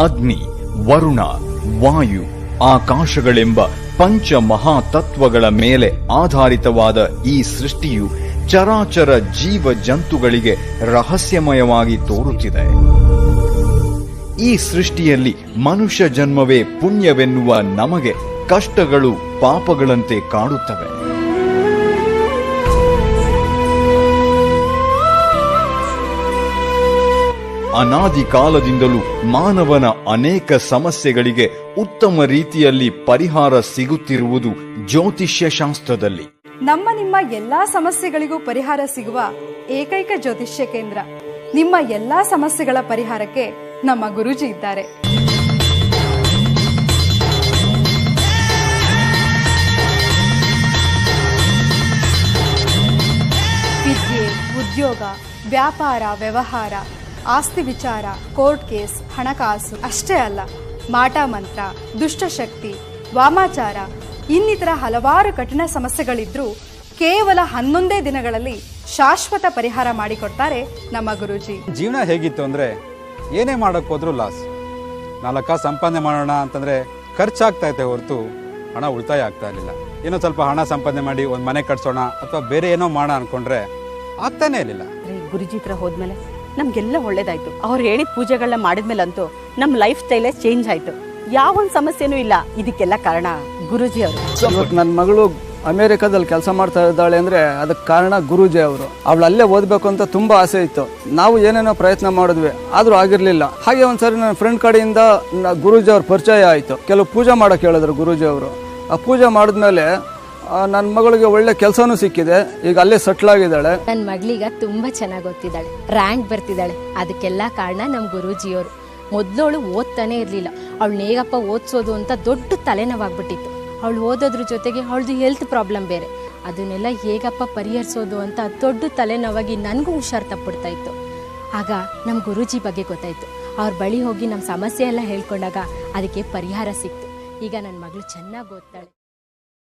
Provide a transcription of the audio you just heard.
ಅಗ್ನಿ, ವರುಣ, ವಾಯು, ಆಕಾಶಗಳೆಂಬ ಪಂಚ ಮಹಾತತ್ವಗಳ ಮೇಲೆ ಆಧಾರಿತವಾದ ಈ ಸೃಷ್ಟಿಯು ಚರಾಚರ ಜೀವ ಜಂತುಗಳಿಗೆ ರಹಸ್ಯಮಯವಾಗಿ ತೋರುತ್ತಿದೆ. ಈ ಸೃಷ್ಟಿಯಲ್ಲಿ ಮನುಷ್ಯ ಜನ್ಮವೇ ಪುಣ್ಯವೆನ್ನುವ ನಮಗೆ ಕಷ್ಟಗಳು ಪಾಪಗಳಂತೆ ಕಾಡುತ್ತವೆ. ಅನಾದಿ ಕಾಲದಿಂದಲೂ ಮಾನವನ ಅನೇಕ ಸಮಸ್ಯೆಗಳಿಗೆ ಉತ್ತಮ ರೀತಿಯಲ್ಲಿ ಪರಿಹಾರ ಸಿಗುತ್ತಿರುವುದು ಜ್ಯೋತಿಷ್ಯ ಶಾಸ್ತ್ರದಲ್ಲಿ. ನಿಮ್ಮ ಎಲ್ಲಾ ಸಮಸ್ಯೆಗಳಿಗೂ ಪರಿಹಾರ ಸಿಗುವ ಏಕೈಕ ಜ್ಯೋತಿಷ್ಯ ಕೇಂದ್ರ. ನಿಮ್ಮ ಎಲ್ಲಾ ಸಮಸ್ಯೆಗಳ ಪರಿಹಾರಕ್ಕೆ ನಮ್ಮ ಗುರೂಜಿ ಇದ್ದಾರೆ. ವಿದ್ಯೆ, ಉದ್ಯೋಗ, ವ್ಯಾಪಾರ, ವ್ಯವಹಾರ, ಆಸ್ತಿ ವಿಚಾರ, ಕೋರ್ಟ್ ಕೇಸ್, ಹಣಕಾಸು ಅಷ್ಟೇ ಅಲ್ಲ, ಮಾಟ ಮಂತ್ರ, ದುಷ್ಟಶಕ್ತಿ, ವಾಮಾಚಾರ ಇನ್ನಿತರ ಹಲವಾರು ಕಠಿಣ ಸಮಸ್ಯೆಗಳಿದ್ರೂ ಕೇವಲ 11 ದಿನಗಳಲ್ಲಿ ಶಾಶ್ವತ ಪರಿಹಾರ ಮಾಡಿಕೊಡ್ತಾರೆ ನಮ್ಮ ಗುರೂಜಿ. ಜೀವನ ಹೇಗಿತ್ತು ಅಂದ್ರೆ ಏನೇ ಮಾಡಕ್ ಹೋದ್ರೂ ಲಾಸ್. 4 ಕಾಸು ಸಂಪಾದನೆ ಮಾಡೋಣ ಅಂತಂದ್ರೆ ಖರ್ಚಾಗ್ತಾ ಇತ್ತೆ ಹೊರತು ಹಣ ಉಳಿತಾಯ ಆಗ್ತಾ ಇರಲಿಲ್ಲ. ಏನೋ ಸ್ವಲ್ಪ ಹಣ ಸಂಪಾದನೆ ಮಾಡಿ ಒಂದು ಮನೆ ಕಟ್ಸೋಣ ಅಥವಾ ಬೇರೆ ಏನೋ ಮಾಡೋಣ ಅನ್ಕೊಂಡ್ರೆ ಆಗ್ತಾನೆ ಇರಲಿಲ್ಲ. ಗುರುಜಿ ಹತ್ರ ಹೋದ್ಮೇಲೆ ನಮ್ಗೆಲ್ಲ ಒಳ್ಳೇದಾಯ್ತು. ಅವ್ರು ಹೇಳಿದ ಪೂಜೆಗಳನ್ನ ಮಾಡಿದ್ಮೇಲಂತೂ ನಮ್ಮ ಲೈಫ್ ಸ್ಟೈಲೇ ಚೇಂಜ್ ಆಯ್ತು. ಯಾವೊಂದು ಸಮಸ್ಯೆನೂ ಇಲ್ಲ. ಇದಕ್ಕೆಲ್ಲ ಕಾರಣ ಗುರೂಜಿ ಅವರು. ಇವತ್ತು ನನ್ನ ಮಗಳು ಅಮೇರಿಕಾದಲ್ಲಿ ಕೆಲಸ ಮಾಡ್ತಾ ಇದ್ದಾಳೆ ಅಂದರೆ ಅದಕ್ಕೆ ಕಾರಣ ಗುರೂಜಿ ಅವರು. ಅವಳು ಅಲ್ಲೇ ಓದಬೇಕು ಅಂತ ತುಂಬ ಆಸೆ ಇತ್ತು. ನಾವು ಏನೇನೋ ಪ್ರಯತ್ನ ಮಾಡಿದ್ವಿ, ಆದರೂ ಆಗಿರಲಿಲ್ಲ. ಹಾಗೆ ಒಂದ್ಸರಿ ನನ್ನ ಫ್ರೆಂಡ್ ಕಡೆಯಿಂದ ಗುರೂಜಿ ಅವ್ರ ಪರಿಚಯ ಆಯಿತು. ಕೆಲವು ಪೂಜೆ ಮಾಡೋಕೆ ಹೇಳಿದ್ರು ಗುರೂಜಿ ಅವರು. ಆ ಪೂಜೆ ಮಾಡಿದ್ಮೇಲೆ ನನ್ನ ಮಗಳಿಗೆ ಒಳ್ಳೆ ಕೆಲಸನೂ ಸಿಕ್ಕಿದೆ. ಈಗ ಅಲ್ಲೇ ಸೆಟ್ಲ್ ಆಗಿದ್ದಾಳೆ. ನನ್ನ ಮಗಳೀಗ ತುಂಬಾ ಚೆನ್ನಾಗಿ ಓದ್ತಿದ್ದಾಳೆ, ರ್ಯಾಂಕ್ ಬರ್ತಿದ್ದಾಳೆ. ಅದಕ್ಕೆಲ್ಲ ಕಾರಣ ನಮ್ಮ ಗುರೂಜಿಯವರು. ಮೊದಲವಳು ಓದ್ತಾನೆ ಇರಲಿಲ್ಲ. ಅವಳು ಹೇಗಪ್ಪ ಓದಿಸೋದು ಅಂತ ದೊಡ್ಡ ತಲೆನೋವಾಗ್ಬಿಟ್ಟಿತ್ತು. ಅವಳು ಓದೋದ್ರ ಜೊತೆಗೆ ಅವಳದು ಹೆಲ್ತ್ ಪ್ರಾಬ್ಲಮ್ ಬೇರೆ. ಅದನ್ನೆಲ್ಲ ಹೇಗಪ್ಪ ಪರಿಹರಿಸೋದು ಅಂತ ದೊಡ್ಡ ತಲೆನೋವಾಗಿ ನನಗೂ ಹುಷಾರು ತಪ್ಪಿಡ್ತಾ ಇತ್ತು. ಆಗ ನಮ್ಮ ಗುರೂಜಿ ಬಗ್ಗೆ ಗೊತ್ತಾಯಿತು. ಅವ್ರ ಬಳಿ ಹೋಗಿ ನಮ್ಮ ಸಮಸ್ಯೆ ಎಲ್ಲ ಹೇಳ್ಕೊಂಡಾಗ ಅದಕ್ಕೆ ಪರಿಹಾರ ಸಿಕ್ತು. ಈಗ ನನ್ನ ಮಗಳು ಚೆನ್ನಾಗಿ ಓದ್ತಾಳೆ.